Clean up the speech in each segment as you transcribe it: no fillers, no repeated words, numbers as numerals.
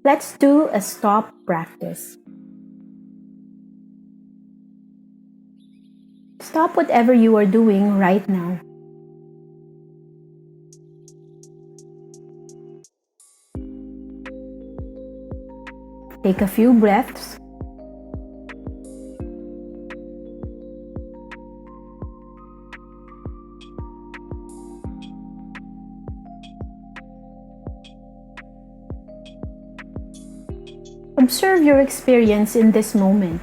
Let's do a stop practice. Stop whatever you are doing right now. Take a few breaths. Observe your experience in this moment.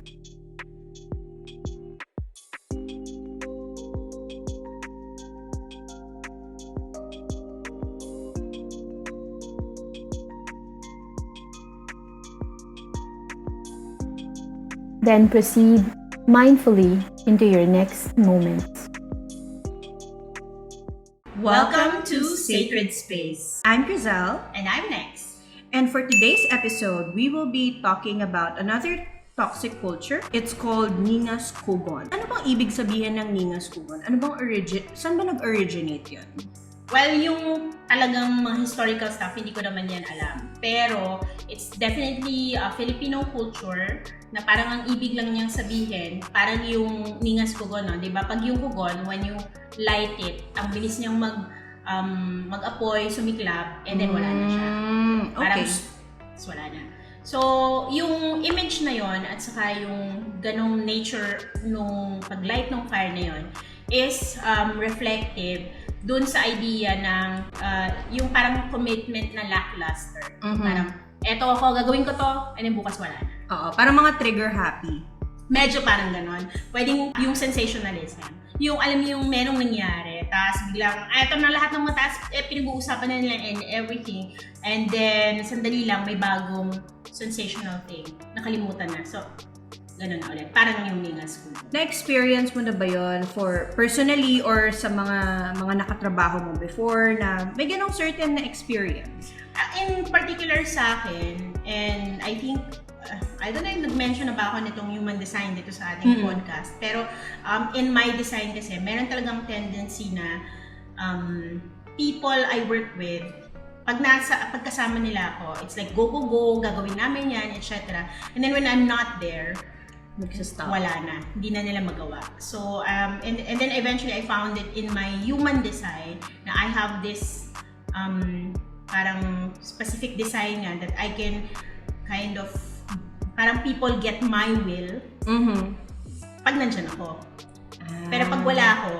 Then proceed mindfully into your next moments. Welcome to Sacred Space. I'm Krizel. And I'm Nex. And for today's episode, we will be talking about another toxic culture. It's called Ningas Cogon. Ano bang ibig sabihin ng Ningas Cogon? Ano bang saan ba nag-originate yun? Well, yung talagang mga historical stuff, hindi ko naman yan alam. Pero, it's definitely a Filipino culture na parang ang ibig lang niyang sabihin, parang yung Ningas Cogon, no? Diba? Pag yung Cogon, when you light it, ang bilis niyang mag-apoy, sumiklab, and then wala na siya. Parang, wala na. So, yung image na yon at saka yung ganong nature nung pag-light ng fire na yon is reflective dun sa idea ng yung parang commitment na lackluster. Parang, eto ako, gagawin ko to, and then bukas wala na. Oo, parang mga trigger happy. Medyo parang ganon. Pwedeng yung sensationalism. Yung alam mo yung merong nangyari, tapos biglang, eto na lahat ng mataas, pinag-uusapan na nila and everything. And then, sandali lang, may bagong sensational thing. Nakalimutan na. So, ganun na ulit. Parang yung Ningas Cogon. Na-experience mo na ba yun for personally or sa mga nakatrabaho mo before na may ganong certain na experience? In particular sa akin, and I think, I don't know if nag-mention na ba ako nitong human design dito sa ating podcast, pero in my design kasi, meron talagang tendency na people I work with, pagkasama nila ako, it's like go, gagawin namin yan, etc. And then when I'm not there, wala na. Hindi na nila magawa. So, and then eventually I found it in my human design na I have this parang specific design nga that I can kind of, parang people get my will pag nandyan ako. Pero pag wala ako,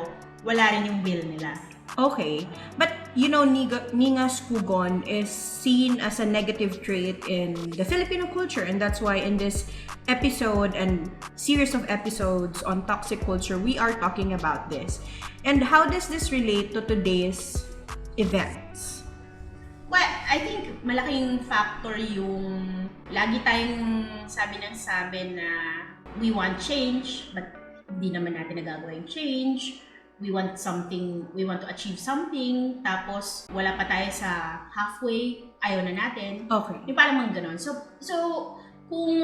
wala rin yung will nila. Okay. But, you know, Ningas Cogon is seen as a negative trait in the Filipino culture, and that's why in this episode and series of episodes on toxic culture, we are talking about this. And how does this relate to today's events? Well, I think malaking factor yung lagi tayong sabi na we want change, but hindi naman natin nagagawa yung change. We want to achieve something, tapos wala pa tayo sa halfway, ayaw na natin. Okay. Yung parang mga ganon. So kung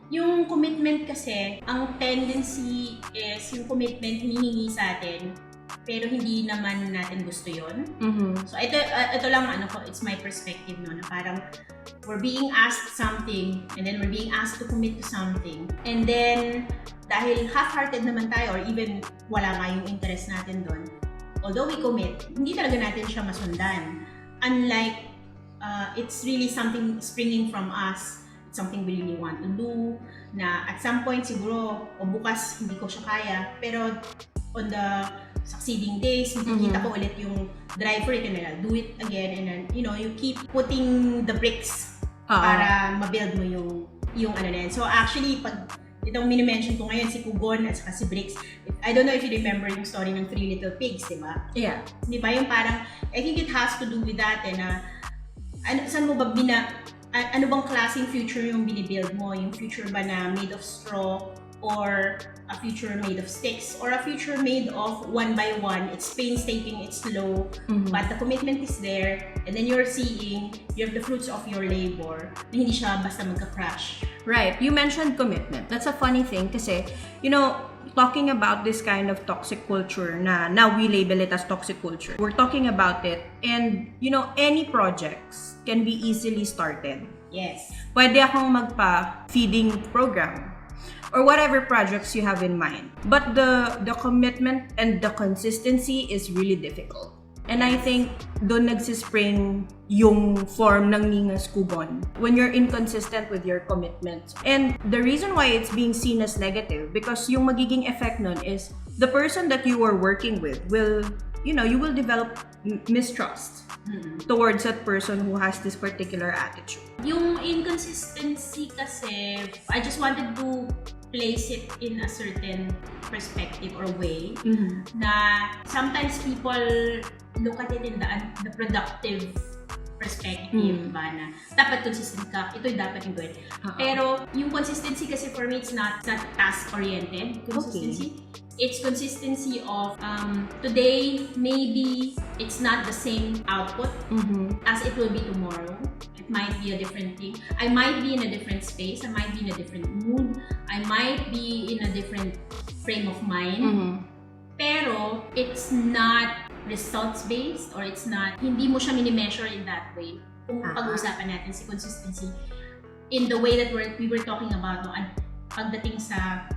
yung commitment kasi, ang tendency is yung commitment hinihingi sa atin, pero hindi naman natin gusto yon. So ito lang it's my perspective no, na parang we're being asked something, and then we're being asked to commit to something, and then dahil half-hearted naman tayo or even wala nga yung interest natin doon, although we commit, hindi talaga natin siya masundan. Unlike, it's really something springing from us, it's something we really want to do, na at some point siguro, o bukas hindi ko siya kaya, pero on the succeeding days, makikita ko ulit yung drive for it, and then I'll do it again, and then, you know, you keep putting the bricks para ma-build mo yung ano na yan. So actually, pag itong mini-mention ko ngayon, si Cogon at saka si Bricks. I don't know if you remember yung story ng Three Little Pigs, di ba? Yeah. Di ba yung parang, I think it has to do with that, na saan mo ba ano bang klaseng future yung binibuild mo? Yung future ba na made of straw, or a future made of sticks, or a future made of one by one? It's painstaking, it's slow, but the commitment is there, and then you're seeing, you have the fruits of your labor, na hindi siya basta magka-crash. Right. You mentioned commitment. That's a funny thing kasi, you know, talking about this kind of toxic culture na now we label it as toxic culture. We're talking about it, and, you know, any projects can be easily started. Yes. Pwede akong magpa-feeding program or whatever projects you have in mind. But the commitment and the consistency is really difficult. And I think doon nagsispring yung form ng Ningas Cogon when you're inconsistent with your commitments. And the reason why it's being seen as negative, because yung magiging effect nun is the person that you are working with will, you will develop mistrust towards that person who has this particular attitude. Yung inconsistency kasi, I just wanted to place it in a certain perspective or way na sometimes people look at it in the productive perspective ba na dapat consistent ka, ito'y dapat yung gawin. Pero yung consistency kasi for me, it's not task-oriented consistency. Okay. It's consistency of today, maybe it's not the same output as it will be tomorrow. It might be a different thing. I might be in a different space. I might be in a different mood. I might be in a different frame of mind. Pero it's not results-based or it's not, hindi mo siya mini-measure in that way. Kung pag-uusapan natin si consistency in the way that we were talking about pagdating sa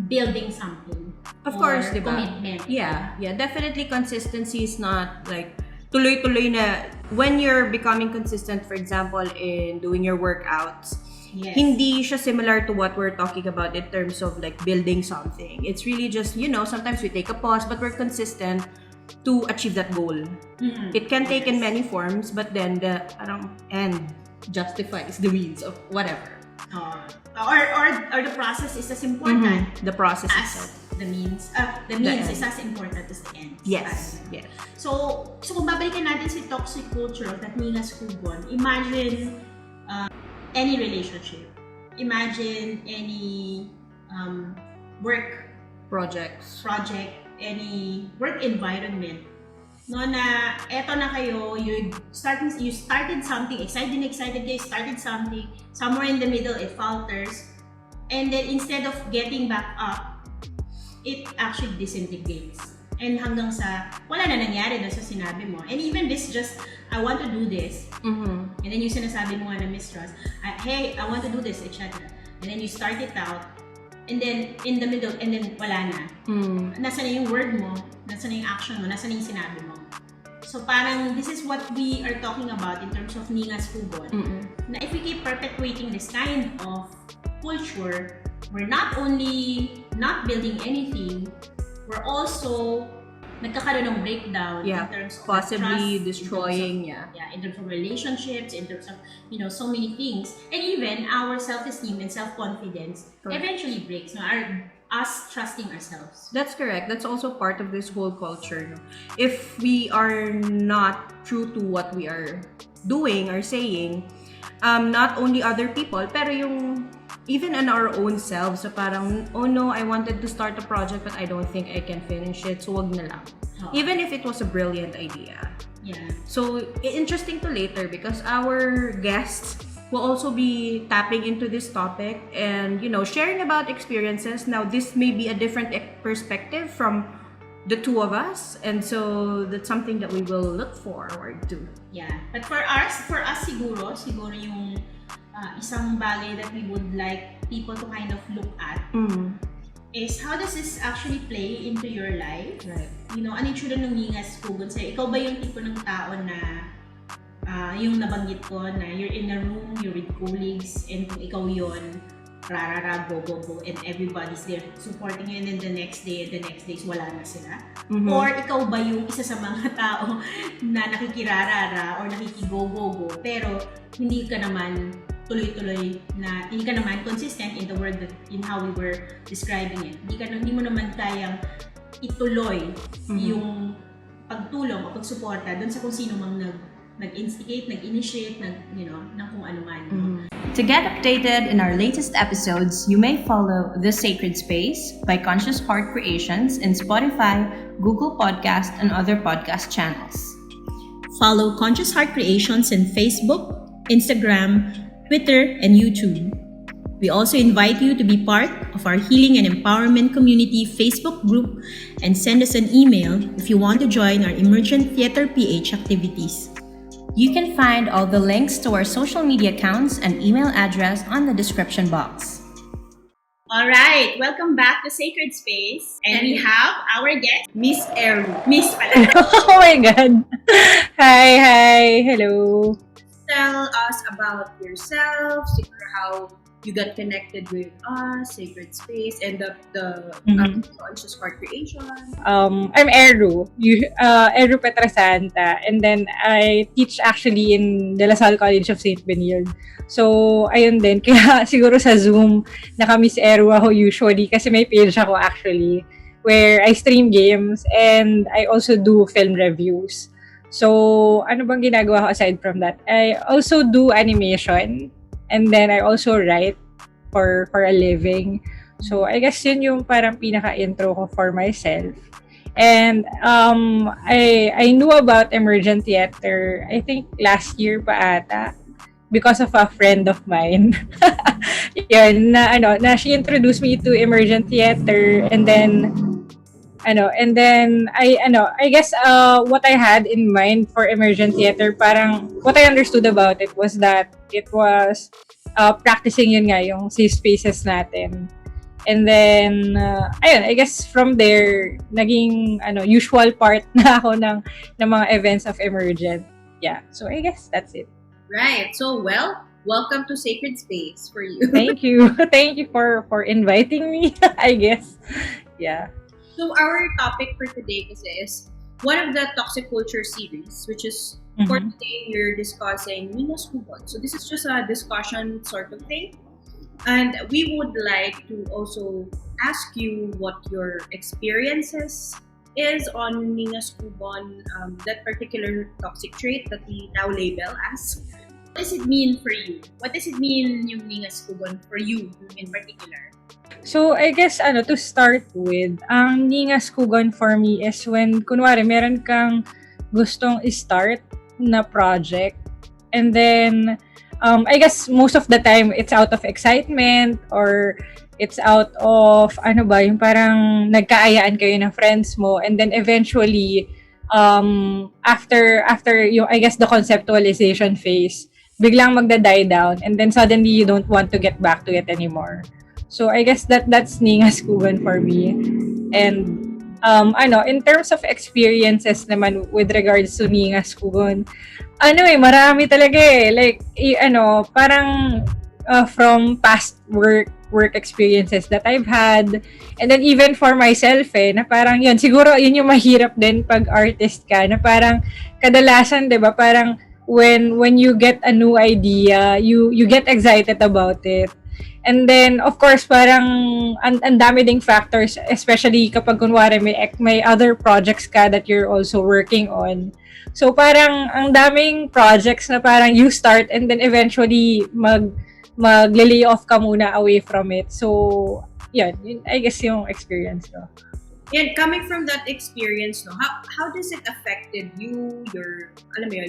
building something. Of course, diba? Commitment. Yeah, definitely consistency is not like tuloy-tuloy na when you're becoming consistent, for example, in doing your workouts. Yes. Hindi siya similar to what we're talking about in terms of like building something. It's really just, sometimes we take a pause, but we're consistent to achieve that goal. It can take in many forms, but then the end justifies the means of whatever. Or the process is as important. The process as the means. The means is as important as the end. Yes. So kung babalikan natin si toxic culture of that Ningas Cogon, imagine any relationship. Imagine any work project, any work environment. No, na eto na kayo, you started something, excited kayo, started something, somewhere in the middle it falters, and then instead of getting back up, it actually disintegrates. And hanggang sa, wala na nangyari doon sa sinabi mo. And even this just, I want to do this. And then yung sinasabi mo nga na mistrust, hey, I want to do this, etc. And then you start it out, and then in the middle, and then wala na. Nasa na yung word mo, nasa na yung action mo, nasa na yung sinabi mo. So parang this is what we are talking about in terms of Ningas Cogon. Na if we keep perpetuating this kind of culture, we're not only not building anything, we're also nagkakaroon ng breakdown in terms of possibly trust, in terms of relationships, in terms of so many things, and even our self-esteem and self-confidence eventually breaks. Us trusting ourselves. That's correct. That's also part of this whole culture. No? If we are not true to what we are doing or saying, not only other people, pero yung even in our own selves, so parang, oh no, I wanted to start a project but I don't think I can finish it, so wag na lang. Even if it was a brilliant idea. Yeah. So, interesting to later because our guests will also be tapping into this topic and, sharing about experiences. Now, this may be a different perspective from the two of us, and so that's something that we will look forward to. Yeah. But for us siguro yung isang bagay that we would like people to kind of look at is how does this actually play into your life? Right. Ano yung tsura ng Ningas Cogon sa'yo? Ikaw ba yung tipo ng tao na yung nabanggit ko na you're in a room, you're with colleagues, and kung ikaw yun, rarara, go, and everybody's there supporting you, and then the next day wala na sila? Or ikaw ba yung isa sa mga tao na nakikirarara or nakikigo, pero hindi ka naman tuloy-tuloy na, hindi ka naman consistent in the word in how we were describing it. Hindi mo naman kayang ituloy yung pagtulong o pagsuporta doon sa kung sino mang nag-instigate, nag-initiate, ng kung ano man. To get updated in our latest episodes, you may follow The Sacred Space by Conscious Heart Creations in Spotify, Google Podcast, and other podcast channels. Follow Conscious Heart Creations in Facebook, Instagram, Twitter, and YouTube. We also invite you to be part of our Healing and Empowerment Community Facebook group and send us an email if you want to join our Emergent Theater PH activities. You can find all the links to our social media accounts and email address on the description box. All right, welcome back to Sacred Space. And we have our guest, Miss Eru. Miss pala. Oh my God. Hi. Hello. Tell us about yourself, siguro how you got connected with us, Sacred Space, and the conscious part creation. I'm Eru. Eru Petrasanta. And then I teach actually in De La Salle College of St. Benilde. So, ayun din. Kaya siguro sa Zoom, naka-Miss Eru ako usually kasi may page ako actually where I stream games and I also do film reviews. So, ano bang ginagawa ko aside from that? I also do animation and then I also write for a living. So, I guess yun yung parang pinaka-intro ko for myself. And I knew about emergent theater, I think last year pa ata, because of a friend of mine. Yun, na she introduced me to emergent theater and then I guess what I had in mind for emergent theater, parang what I understood about it was that it was practicing yun nga yung safe spaces natin. And then ayun, I guess from there naging usual part na ako ng mga events of emergent. Yeah. So I guess that's it. Right. So, welcome to Sacred Space for you. Thank you. Thank you for inviting me, I guess. Yeah. So, our topic for today is one of the toxic culture series, which is for today we're discussing Ningas Cogon. So, this is just a discussion sort of thing. And we would like to also ask you what your experiences is on Ningas Cogon, that particular toxic trait that we now label as. What does it mean for you? What does it mean yung Ningas Cogon for you in particular? So, I guess, to start with, ang Ningas Cogon for me is when, kunwari, meron kang gustong start na project, and then, I guess, most of the time, it's out of excitement, or it's out of, yung parang nagkaayaan kayo ng friends mo, and then eventually, after yung, I guess, the conceptualization phase, biglang magda-die down, and then suddenly you don't want to get back to it anymore. So I guess that's Ningas Cogon for me. And in terms of experiences naman with regards to Ningas Cogon, marami talaga eh. Like parang from past work experiences that I've had, and then even for myself na parang yun, siguro yun yung mahirap din pag artist ka, na parang kadalasan 'di ba, parang when you get a new idea, you get excited about it. And then, of course, parang ang dami ding factors, especially kapag kunwari may other projects ka that you're also working on. So, parang ang daming projects na parang you start and then eventually mag-lay off ka muna away from it. So, yun I guess yung experience ko. And coming from that experience, how does it affected you, your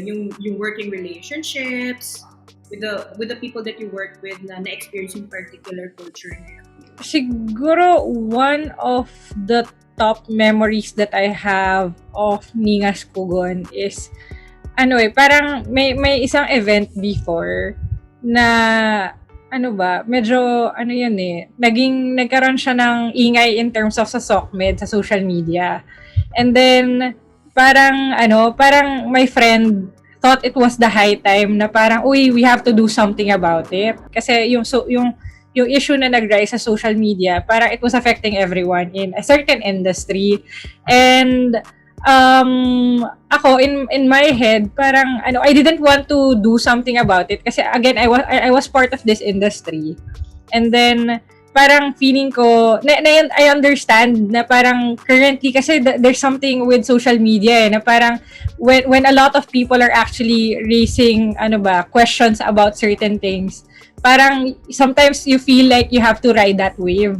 yung working relationships with the people that you work with na experience yung particular culture na yun? Siguro one of the top memories that I have of Ningas Cogon is parang may isang event before na medyo nagkaroon siya ng ingay in terms of sa SOCMED, sa social media. And then, parang my friend thought it was the high time na parang, we have to do something about it. Kasi yung issue na nag-rise sa social media, parang it was affecting everyone in a certain industry. And, ako in my head parang I didn't want to do something about it kasi again I was part of this industry, and then parang feeling ko na I understand na parang currently kasi there's something with social media na parang when a lot of people are actually raising questions about certain things, parang sometimes you feel like you have to ride that wave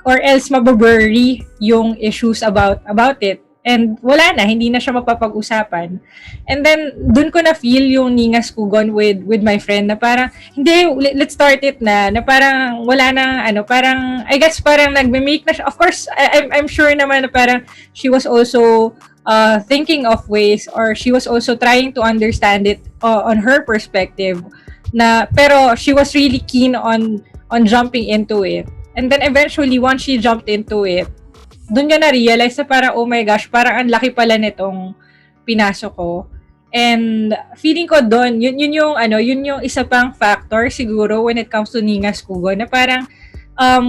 or else mababury yung issues about it. And wala na, hindi na siya mapapag-usapan. And then, dun ko na feel yung Ningas Cogon with my friend na parang, hindi, let's start it na parang wala na, parang, I guess parang nagme-make na siya. Of course, I'm sure naman na parang she was also thinking of ways, or she was also trying to understand it on her perspective, na pero she was really keen on jumping into it. And then eventually, once she jumped into it, doon niya na-realize na parang, oh my gosh, parang ang laki pala nitong pinasok ko. And feeling ko doon, yun yung isa pang factor siguro when it comes to Ningas Cogon, na parang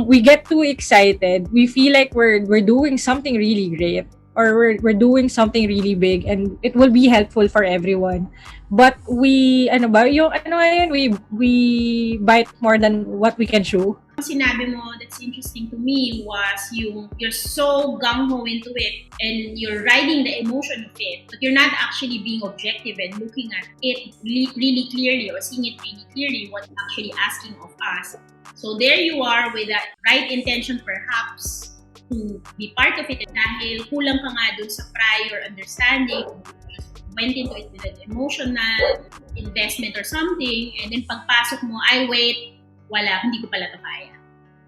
we get too excited. We feel like we're doing something really great, or we're doing something really big, and it will be helpful for everyone. But we we bite more than what we can chew. Ang sinabi mo that's interesting to me was yung you're so gung-ho into it and you're riding the emotion of it, but you're not actually being objective and looking at it really clearly, or seeing it really clearly what it's actually asking of us. So there you are with that right intention perhaps to be part of it, dahil kulang ka nga dun sa prior understanding, went into it with an emotional investment or something, and then pagpasok mo, ay wait, wala, hindi ko pala to kaya.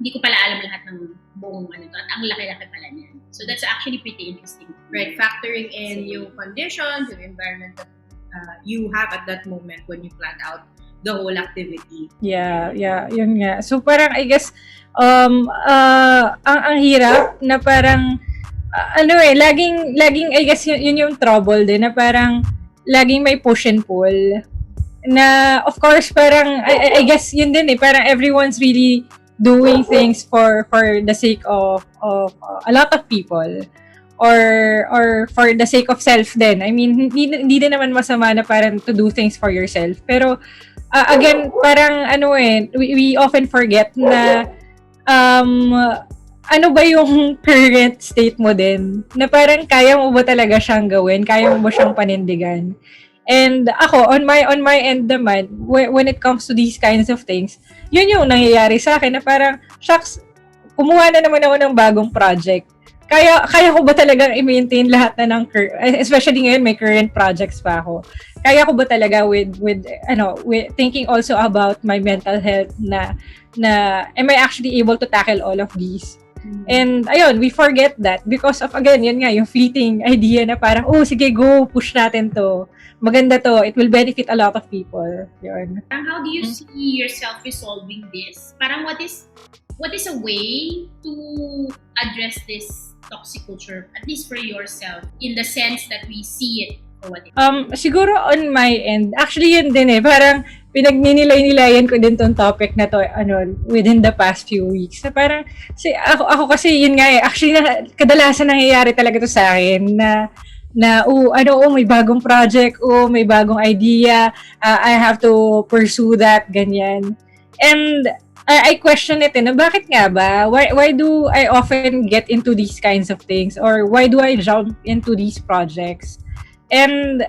Hindi ko pala alam lahat ng buong ano to, at ang laki-laki pala niyan. So that's actually pretty interesting. Right, factoring in yung conditions, yung environment that you have at that moment when you plan out the whole activity. Yeah, yun nga. So parang I guess ang hirap na parang laging I guess yun yung trouble din, na parang laging may push and pull. Na of course parang I guess yun din parang everyone's really doing things for the sake of a lot of people, or for the sake of self din. I mean, hindi din naman masama na parang to do things for yourself. Pero again, parang we often forget na ano ba yung current state mo din, na parang kaya mo ba talaga siyang gawin, kaya mo ba siyang panindigan. And ako, on my end naman, when it comes to these kinds of things, yun yung nangyayari sa akin, na parang, shucks, kumuha na naman ako ng bagong project. Kaya ko ba talagang i-maintain lahat na ng especially ngayon may current projects pa ako. Kaya ko ba talaga with thinking also about my mental health, na am I actually able to tackle all of these? And ayun, we forget that because of, again, yun nga, yung fleeting idea na parang, oh, sige, go, push natin to. Maganda to, it will benefit a lot of people. Yun. How do you see yourself resolving this? Parang what is a way to address this toxic culture, at least for yourself, in the sense that we see it for what it is? Siguro on my end, actually yun din parang pinagninilay-nilayan ko din tong topic na to within the past few weeks. Na parang ako kasi yun nga actually kadalasan nangyayari talaga to sa akin, na may bagong project, may bagong idea, I have to pursue that, ganyan. And I question it na bakit nga ba? Why do I often get into these kinds of things, or why do I jump into these projects? And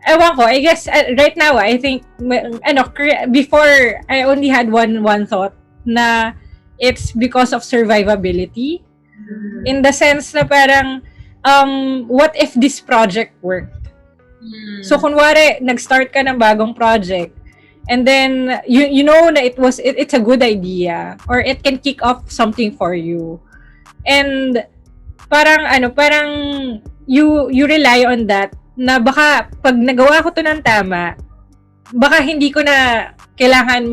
ewan ko, I guess right now I think before I only had one thought, na it's because of survivability, in the sense na parang what if this project worked? So kunwari nag-start ka ng bagong project, and then you know na it's a good idea, or it can kick off something for you, and parang you rely on that, na baka pag nagawa ko to ng tama, baka hindi ko na kailangan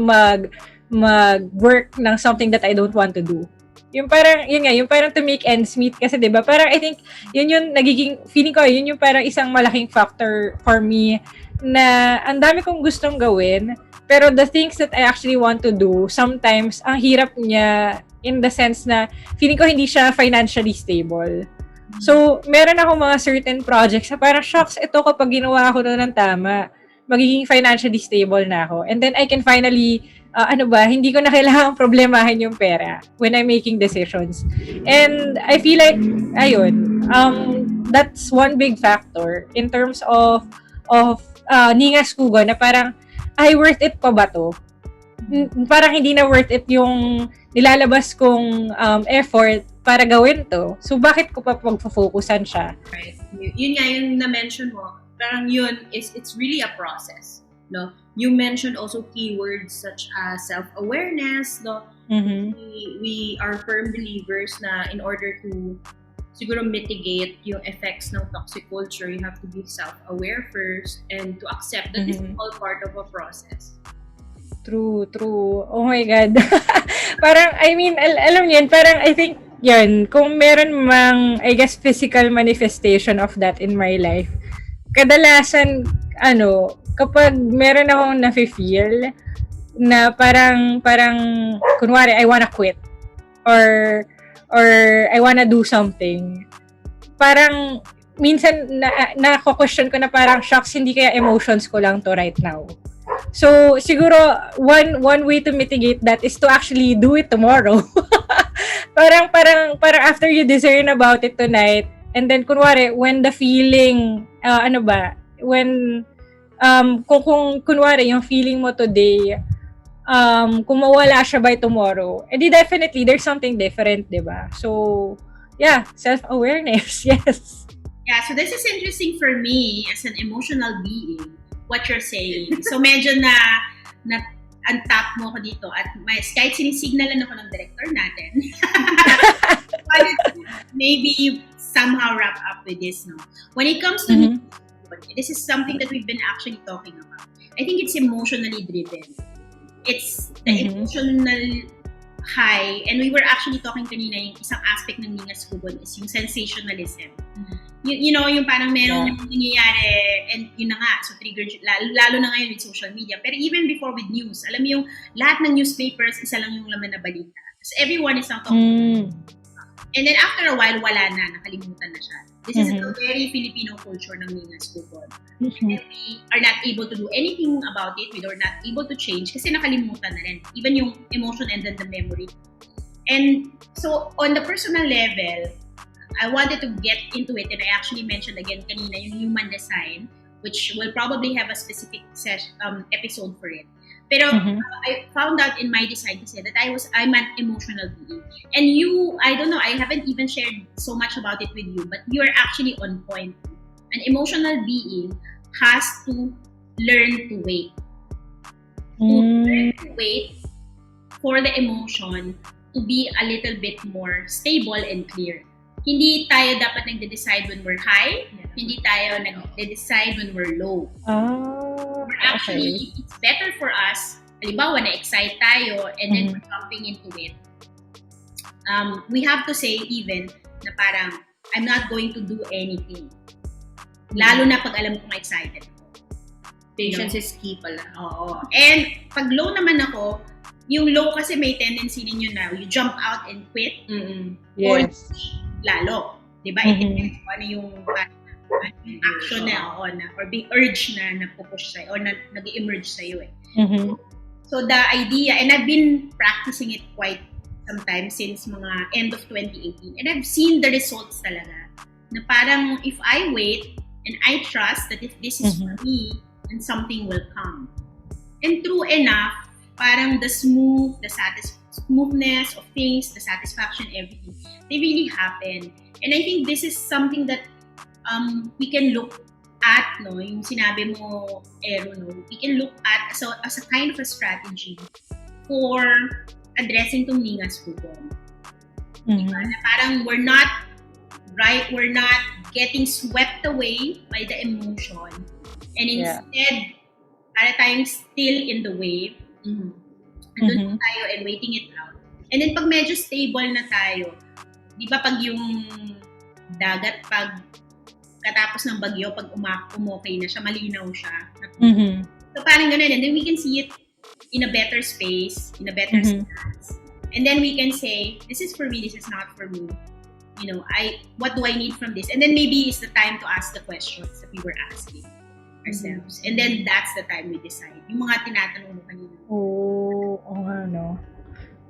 mag-work ng something that I don't want to do. Yung parang to make ends meet, kasi 'di ba? Parang I think yun yung nagiging feeling ko, yun yung parang isang malaking factor for me, na ang dami kong gustong gawin, pero the things that I actually want to do, sometimes ang hirap niya, in the sense na feeling ko hindi siya financially stable. So, meron ako mga certain projects na parang, shocks, ito kapag ginawa ko na ng tama, magiging financially stable na ako. And then I can finally, hindi ko na kailangang problemahin yung pera when I'm making decisions. And I feel like, that's one big factor in terms of Ningas Cogon, na parang, ay, worth it pa ba to? Parang hindi na worth it yung nilalabas kong effort para gawin to. So, bakit ko pa pag-focusan siya? Right. Yun nga yung na-mention mo. Parang yun, it's really a process. No? You mentioned also keywords such as self-awareness. No? Mm-hmm. We are firm believers na in order to siguro mitigate yung effects ng toxic culture, you have to be self-aware first and to accept that this is all part of a process. True. Oh my God. Parang, I mean, alam niyo yun, parang I think, yan, kung meron mang, I guess, physical manifestation of that in my life, kadalasan, kapag meron akong nafe-feel na parang, kunwari, I wanna quit, or I wanna do something, parang, minsan, na-question ko na parang, shocks, hindi kaya emotions ko lang to right now. So, siguro, one way to mitigate that is to actually do it tomorrow. parang after you discern about it tonight, and then, kunwari, when the feeling, kung kunwari, yung feeling mo today, kung mawala siya by tomorrow, edi definitely, there's something different, diba? So, yeah, self-awareness, yes. Yeah, so this is interesting for me as an emotional being, what you're saying. So medyo na untap mo ko dito at kahit sinisignalan ako ng director natin. Maybe somehow wrap up with this, no? When it comes to this is something that we've been actually talking about. I think it's emotionally driven. It's the emotional high, and we were actually talking kanina, yung isang aspect ng Ningas Cogon is yung sensationalism. You know, yung parang merong nangyayari, and yun na nga, so trigger, lalo na ngayon with social media. Pero even before with news, alam mo yung lahat ng newspapers, isa lang yung laman na balita. So everyone is now talking. And then after a while, wala na, nakalimutan na siya. This is a very Filipino culture ng Ningas Cogon. And we are not able to do anything about it. We are not able to change kasi nakalimutan na rin. Even yung emotion and then the memory. And so on the personal level, I wanted to get into it, and I actually mentioned again kanina yung human design, which will probably have a specific episode for it. Pero I found out in my design kasi that I'm an emotional being. And you, I don't know, I haven't even shared so much about it with you, but you're actually on point. An emotional being has to learn to wait. To learn to wait for the emotion to be a little bit more stable and clear. Hindi tayo dapat nagde-decide when we're high, hindi tayo nagde-decide when we're low. Actually, it's better for us, halimbawa na-excite tayo and then we're jumping into it. We have to say even na parang, I'm not going to do anything. Lalo na pag alam kong excited. Patience is key pala. Oo. And pag low naman ako, yung low kasi may tendency ninyo na you jump out and quit. Yes. Or lalo. Diba? It depends kung ano yung action na or big urge na napupush sa'yo or nag-emerge sa'yo eh. So the idea, and I've been practicing it quite sometimes since mga end of 2018, and I've seen the results talaga. Na parang if I wait and I trust that if this is for me, then something will come. And true enough, parang the smoothness of things, the satisfaction, everything, they really happen. And I think this is something that we can look at, no, yung sinabi mo, Ero, no, we can look at as a kind of a strategy for addressing tong Ningas Cogon. Diba? Na parang we're not getting swept away by the emotion, and instead, para tayong still in the wave, andun tayo and waiting it out. And then pag medyo stable na tayo, di ba pag yung dagat, pag katapos ng bagyo, pag umokay na siya, malinaw siya. So parang ganun, and then we can see it in a better space, in a better stance. And then we can say, this is for me, this is not for me. You know, what do I need from this? And then maybe it's the time to ask the questions that we were asking ourselves. And then that's the time we decide. Yung mga tinatanong mo kanina. Ano.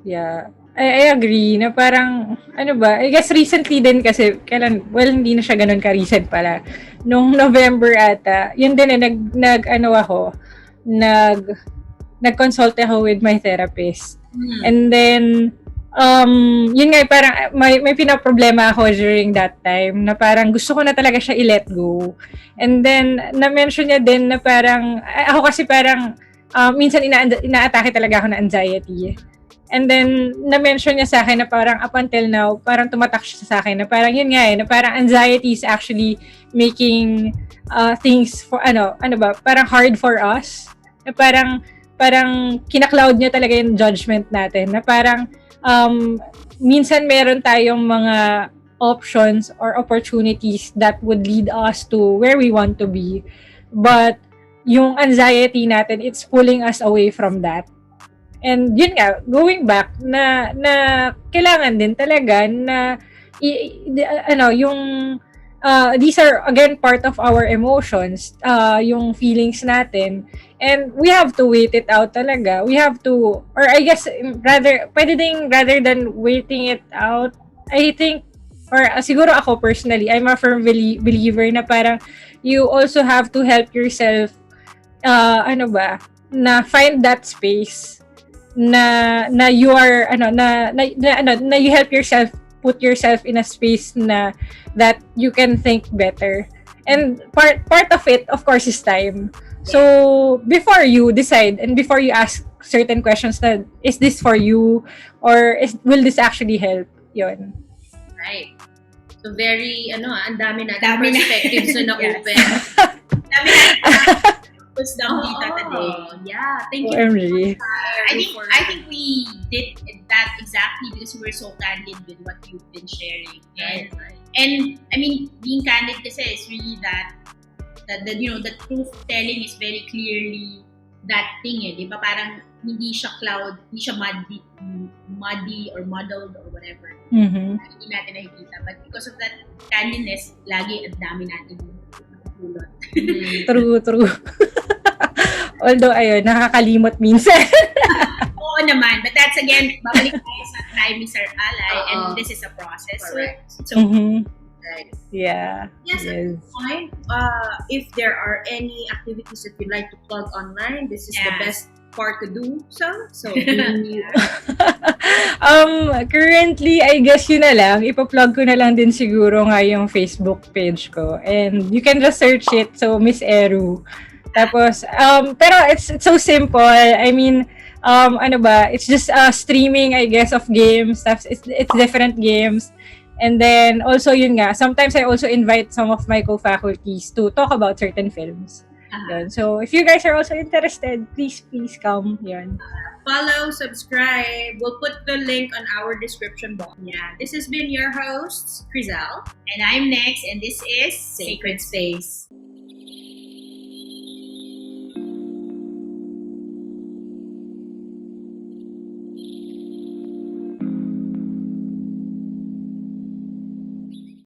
Yeah. I agree na parang, ano ba, I guess recently din kasi, hindi na siya ganun ka-recent pala. Nung November ata, yun din nag-consult ako with my therapist. And then, yun nga, parang may pinaproblema ako during that time na parang gusto ko na talaga siya i-let go. And then, na-mention niya din na parang, ako kasi parang, minsan ina-atake talaga ako na anxiety. And then, na-mention niya sa akin na parang up until now, parang tumatak siya sa akin na parang yun nga na parang anxiety is actually making things for, parang hard for us. Na parang kinakloud niya talaga yung judgment natin. Na parang, minsan meron tayong mga options or opportunities that would lead us to where we want to be. But, yung anxiety natin, it's pulling us away from that. And yun nga, going back, na kailangan din talaga na, these are, again, part of our emotions, yung feelings natin. And we have to wait it out talaga. We have to, or I guess, rather than waiting it out, I think, or siguro ako personally, I'm a firm believer na parang, you also have to help yourself, na find that space na you are na you help yourself, put yourself in a space na that you can think better, and part of it of course is time. So before you decide and before you ask certain questions, that is this for you, or will this actually help, yun. Right. So very ang dami natin Dami na. perspectives na na-open. Dami natin wisdom dita today. Yeah, thank you. OMG. I think we did that exactly because we were so candid with what you've been sharing. And I mean, being candid kasi is really that the truth telling is very clearly that thing di ba? Parang hindi siya cloud, hindi siya muddy or muddled or whatever. Mm-hmm. Hindi natin nakikita. But because of that candidness, lagi ang dami natin tulot. True. Although, ayun, nakakalimot minsan. Oo naman. But that's again, babalik tayo sa time is our ally and this is a process. Correct. So, Right. Yeah. yes, at this point, If there are any activities that you'd like to plug online, this is the best part to do so. Currently, I guess yun na lang. Ipa-plug ko na lang din siguro nga yung Facebook page ko. And you can just search it. So, Miss Eru. Tapos, pero it's so simple. I mean, it's just streaming, I guess, of games. It's different games. And then, also yun nga, sometimes I also invite some of my co-faculties to talk about certain films. Yun. So, if you guys are also interested, please come. Yun. Follow, subscribe. We'll put the link on our description box. Yeah, this has been your hosts, Krizel. and I'm Nex, and this is Sacred Space.